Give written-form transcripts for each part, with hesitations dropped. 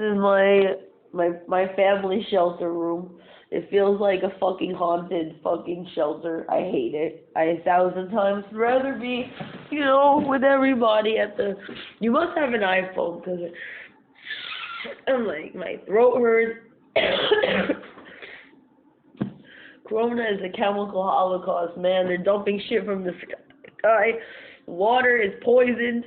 is my family shelter room. It feels like a fucking haunted fucking shelter. I hate it. I 1,000 times rather be, with everybody at the. You must have an iPhone because I'm like my throat hurts. Corona is a chemical holocaust, man. They're dumping shit from the sky. Water is poisoned.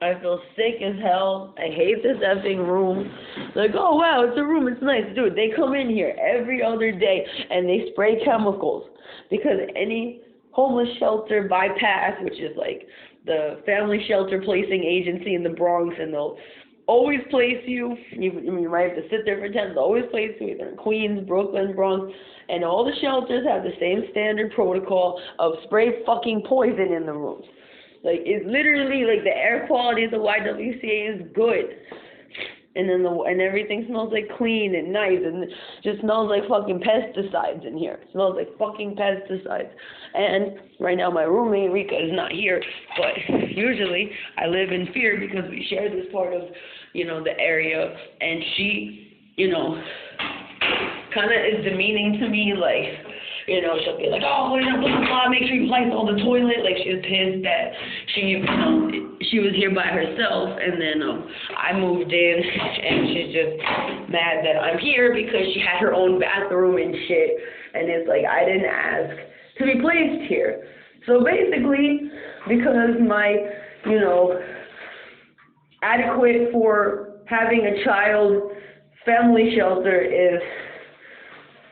I feel sick as hell. I hate this effing room. Like, oh wow, it's a room, it's nice. Dude, they come in here every other day and they spray chemicals because any homeless shelter bypass, which is like the family shelter placing agency in the Bronx, and they'll always place you might have to sit there for 10, they'll always place you either in Queens, Brooklyn, Bronx, and all the shelters have the same standard protocol of spray fucking poison in the rooms. Like, it's literally, like, the air quality of the YWCA is good. And then everything smells, like, clean and nice, and it just smells like fucking pesticides in here. It smells like fucking pesticides. And right now my roommate, Rika, is not here, but usually I live in fear because we share this part of, the area, and she, kind of is demeaning to me, like, she'll be like, oh, blah, blah, blah, make sure you light all the toilet. Like, she was pissed that she was here by herself, and then I moved in, and she's just mad that I'm here because she had her own bathroom and shit, and it's like, I didn't ask to be placed here. So basically, because my, adequate for having a child family shelter is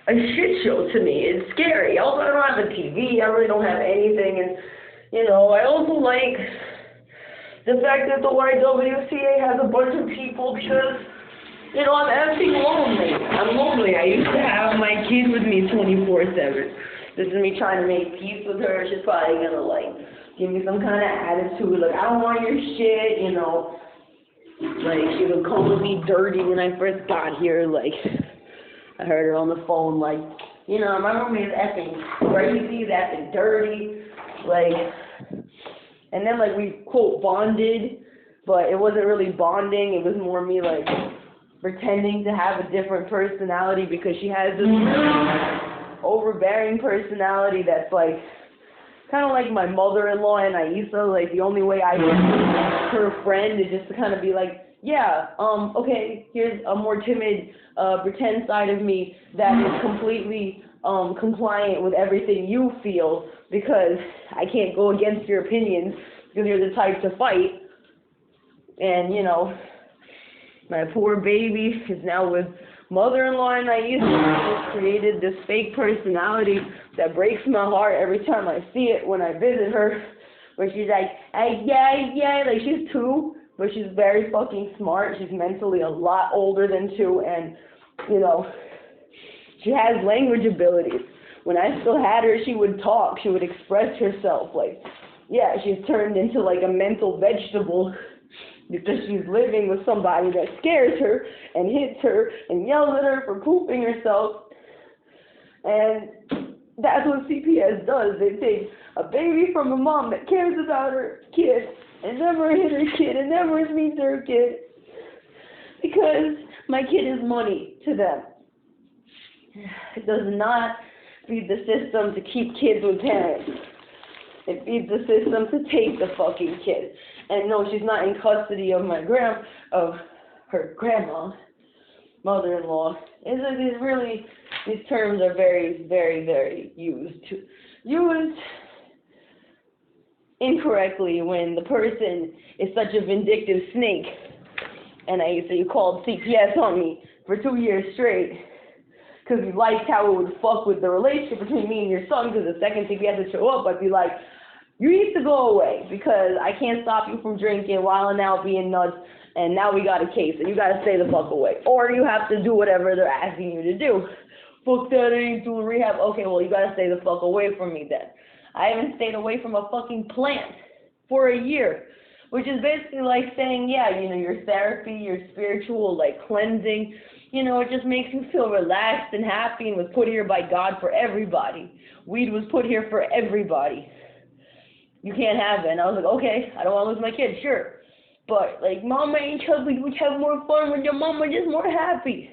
a shit show to me. It's scary. Also, I don't have a TV. I really don't have anything. And, I also like the fact that the YWCA has a bunch of people because, I'm effing lonely. I'm lonely. I used to have my kid with me 24/7. This is me trying to make peace with her. She's probably going to, give me some kind of attitude. Like, I don't want your shit, Like, she would call me dirty when I first got here, like. I heard her on the phone, like, my roommate is effing crazy, he's effing dirty, like, and then, we, quote, bonded, but it wasn't really bonding, it was more me, pretending to have a different personality because she has this really overbearing personality that's, kind of like my mother-in-law and Aisa, the only way I can be her friend is just to kind of be like, yeah, okay, here's a more timid, pretend side of me that is completely, compliant with everything you feel because I can't go against your opinions because you're the type to fight. And, my poor baby is now with mother-in-law and Aisa just created this fake personality that breaks my heart every time I see it when I visit her, where she's like, yeah, like she's 2. But she's very fucking smart. She's mentally a lot older than 2, and, she has language abilities. When I still had her, she would talk. She would express herself. She's turned into, a mental vegetable because she's living with somebody that scares her and hits her and yells at her for pooping herself. And that's what CPS does. They take a baby from a mom that cares about her kid and never hit her kid and never is mean to her kid because my kid is money to them. It does not feed the system to keep kids with parents. It feeds the system to take the fucking kid. And no, she's not in custody of her grandma, mother-in-law. These terms are very, very, very used incorrectly when the person is such a vindictive snake. And you called CPS on me for 2 years straight because you liked how it would fuck with the relationship between me and your son, because the second CPS would show up, I'd be like, you need to go away because I can't stop you from drinking, wilding out, being nuts, and now we got a case, and you got to stay the fuck away. Or you have to do whatever they're asking you to do. Fuck that, I ain't doing rehab. Okay, well, you got to stay the fuck away from me then. I haven't stayed away from a fucking plant for a year, which is basically like saying, yeah, your therapy, your spiritual, cleansing, it just makes you feel relaxed and happy and was put here by God for everybody. Weed was put here for everybody. You can't have it. And I was like, okay, I don't want to lose my kid, sure. But, like, mama ain't chubby, we have more fun when your mama just more happy.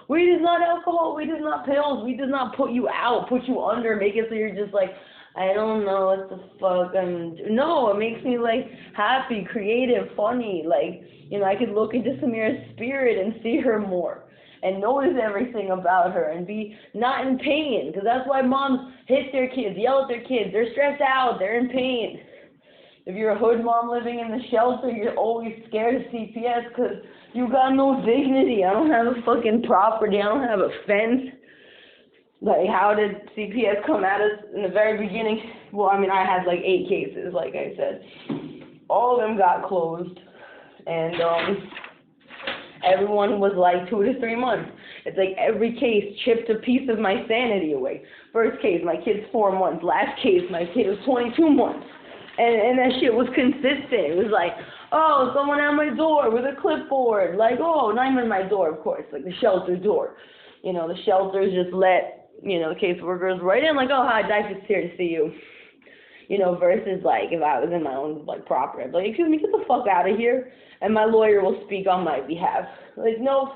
Weed is not alcohol, weed is not pills, weed does not put you out, put you under, make it so you're just like, I don't know what the fuck no, it makes me, like, happy, creative, funny, like, you know, I could look into Samira's spirit and see her more, and notice everything about her, and be not in pain, because that's why moms hit their kids, yell at their kids, they're stressed out, they're in pain. If you're a hood mom living in the shelter, you're always scared of CPS because you got no dignity. I don't have a fucking property. I don't have a fence. Like, how did CPS come at us in the very beginning? Well, I mean, I had like 8 cases, like I said. All of them got closed. And everyone was like 2 to 3 months. It's like every case chipped a piece of my sanity away. First case, my kid's 4 months. Last case, my kid was 22 months. And that shit was consistent. It was like, oh, someone at my door with a clipboard. Like, oh, not even my door, of course, like the shelter door. You know, the shelters just let, you know, the caseworkers right in, like, oh, hi, Dice's here to see you. You know, versus, like, if I was in my own, like, property, I'd be like, excuse me, get the fuck out of here, and my lawyer will speak on my behalf. Like, no,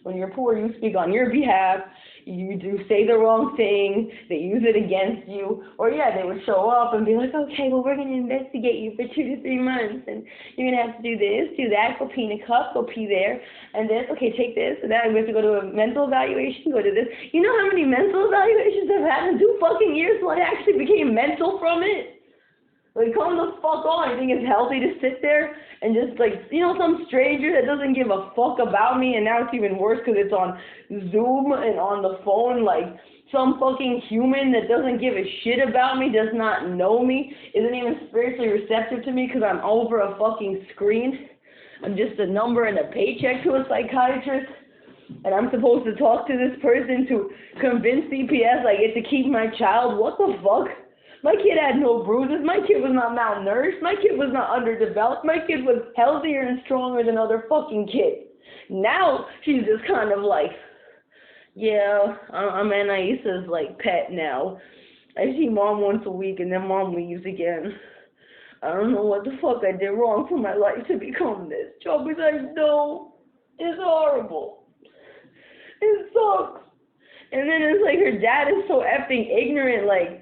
when you're poor, you speak on your behalf. You do say the wrong thing, they use it against you, or yeah, they would show up and be like, okay, well, we're going to investigate you for 2 to 3 months, and you're going to have to do this, do that, go pee in a cup, go pee there, and this, okay, take this, and that, we have to go to a mental evaluation, go to this. You know how many mental evaluations I've had in 2 fucking years till I actually became mental from it? Like, come the fuck on. You think it's healthy to sit there and just, like, you know, some stranger that doesn't give a fuck about me, and now it's even worse because it's on Zoom and on the phone, like, some fucking human that doesn't give a shit about me, does not know me, isn't even spiritually receptive to me because I'm over a fucking screen. I'm just a number and a paycheck to a psychiatrist, and I'm supposed to talk to this person to convince CPS I get to keep my child. What the fuck? My kid had no bruises. My kid was not malnourished. My kid was not underdeveloped. My kid was healthier and stronger than other fucking kids. Now, she's just kind of like, yeah, I'm Anaisa's, like, pet now. I see mom once a week and then mom leaves again. I don't know what the fuck I did wrong for my life to become this. Chubby's like, no, it's horrible. It sucks. And then it's like her dad is so effing ignorant, like,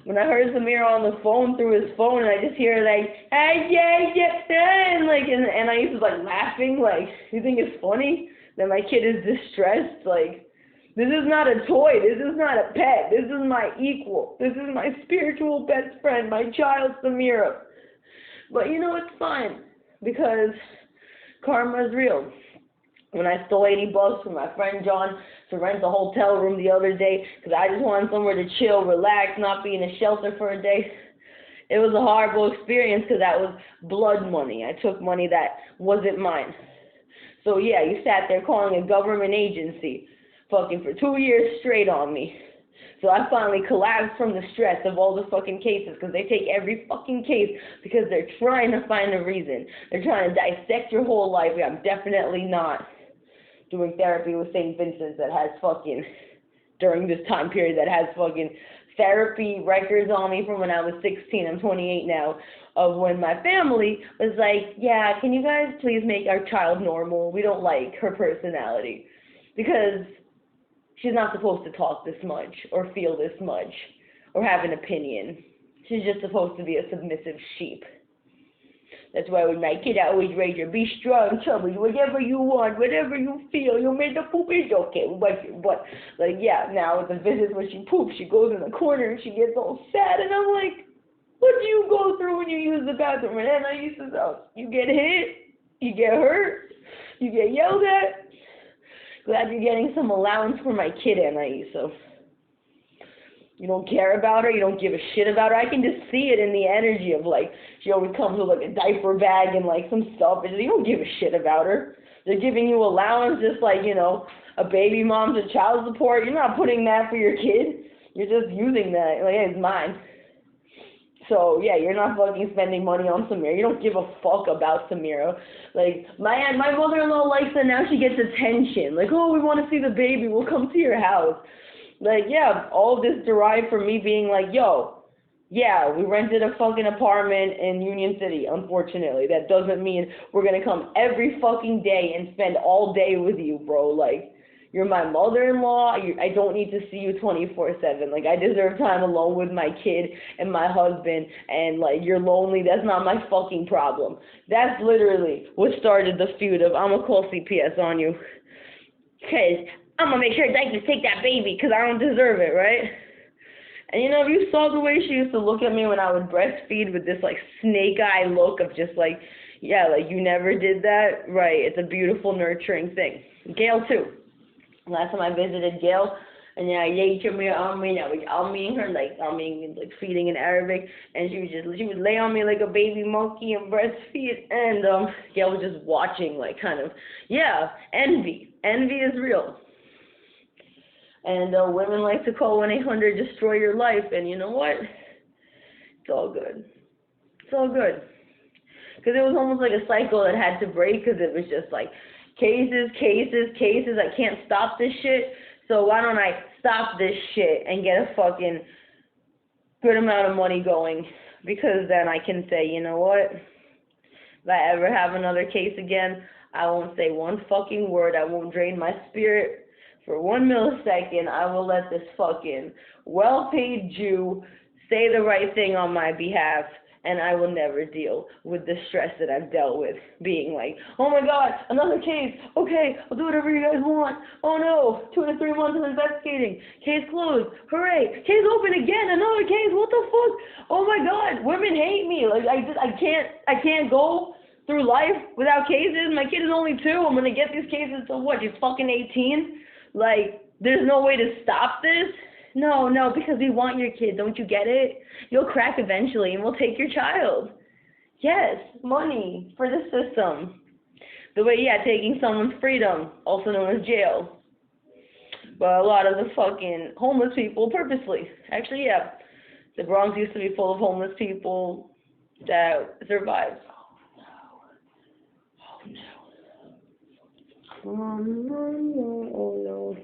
when I heard Samir on the phone through his phone, and I just hear like, hey, yeah, and like, and I used to like laughing, like, you think it's funny that my kid is distressed? Like, this is not a toy, this is not a pet, this is my equal, this is my spiritual best friend, my child Samira. But you know, it's fine, because karma is real. When I stole $80 from my friend John to rent a hotel room the other day because I just wanted somewhere to chill, relax, not be in a shelter for a day, it was a horrible experience because that was blood money. I took money that wasn't mine. So yeah, you sat there calling a government agency fucking for 2 years straight on me. So I finally collapsed from the stress of all the fucking cases because they take every fucking case because they're trying to find a reason. They're trying to dissect your whole life. Yeah, I'm definitely not doing therapy with St. Vincent's that has fucking, during this time period, that has fucking therapy records on me from when I was 16. I'm 28 now, of when my family was like, yeah, can you guys please make our child normal? We don't like her personality. Because she's not supposed to talk this much, or feel this much, or have an opinion. She's just supposed to be a submissive sheep. That's why when my kid always raised her, be strong, chubby, whatever you want, whatever you feel, you made the poop, it's okay. But, like, yeah, now with the visits, when she poops, she goes in the corner and she gets all sad, and I'm like, what do you go through when you use the bathroom? And then I used to say, you get hit, you get hurt, you get yelled at. Glad you're getting some allowance for my kid, Anais. You don't care about her, you don't give a shit about her. I can just see it in the energy of, like, she always comes with, like, a diaper bag and, like, some stuff. And you don't give a shit about her. They're giving you allowance just like, you know, a baby mom's a child support. You're not putting that for your kid. You're just using that. Like, hey, it's mine. So, yeah, you're not fucking spending money on Samira. You don't give a fuck about Samira. Like, my mother-in-law likes that now she gets attention. Like, oh, we want to see the baby. We'll come to your house. Like, yeah, all of this derived from me being like, yo, Yeah, we rented a fucking apartment in Union City, unfortunately. That doesn't mean we're gonna come every fucking day and spend all day with you, bro. Like, you're my mother-in-law. I don't need to see you 24/7. Like, I deserve time alone with my kid and my husband, and, like, you're lonely. That's not my fucking problem. That's literally what started the feud of, I'm gonna call CPS on you. Because I'm gonna make sure that you take that baby because I don't deserve it, right? And you know, if you saw the way she used to look at me when I would breastfeed with this like snake eye look of just like, yeah, like you never did that, right? It's a beautiful, nurturing thing. Gail too. Last time I visited Gail, and yeah, I mean her like feeding in Arabic, and she would lay on me like a baby monkey and breastfeed, and Gail was just watching like kind of, yeah, envy is real. And women like to call 1-800 destroy your life, and you know what? It's all good. It's all good. Because it was almost like a cycle that had to break, because it was just like cases, cases, cases. I can't stop this shit, so why don't I stop this shit and get a fucking good amount of money going? Because then I can say, you know what? If I ever have another case again, I won't say one fucking word. I won't drain my spirit for 1 millisecond. I will let this fucking well-paid Jew say the right thing on my behalf, and I will never deal with the stress that I've dealt with, being like, oh my god, another case, okay, I'll do whatever you guys want, oh no, 2 to 3 months of investigating, case closed, hooray, case open again, another case, what the fuck, oh my god, women hate me, like, I can't go through life without cases. My kid is only 2, I'm gonna get these cases till what, she's fucking 18? Like, there's no way to stop this? No, because we want your kid. Don't you get it? You'll crack eventually, and we'll take your child. Yes, money for the system. The way, yeah, taking someone's freedom, also known as jail. But a lot of the fucking homeless people, purposely. Actually, yeah, the Bronx used to be full of homeless people that survived. Oh no. Oh no. Oh no.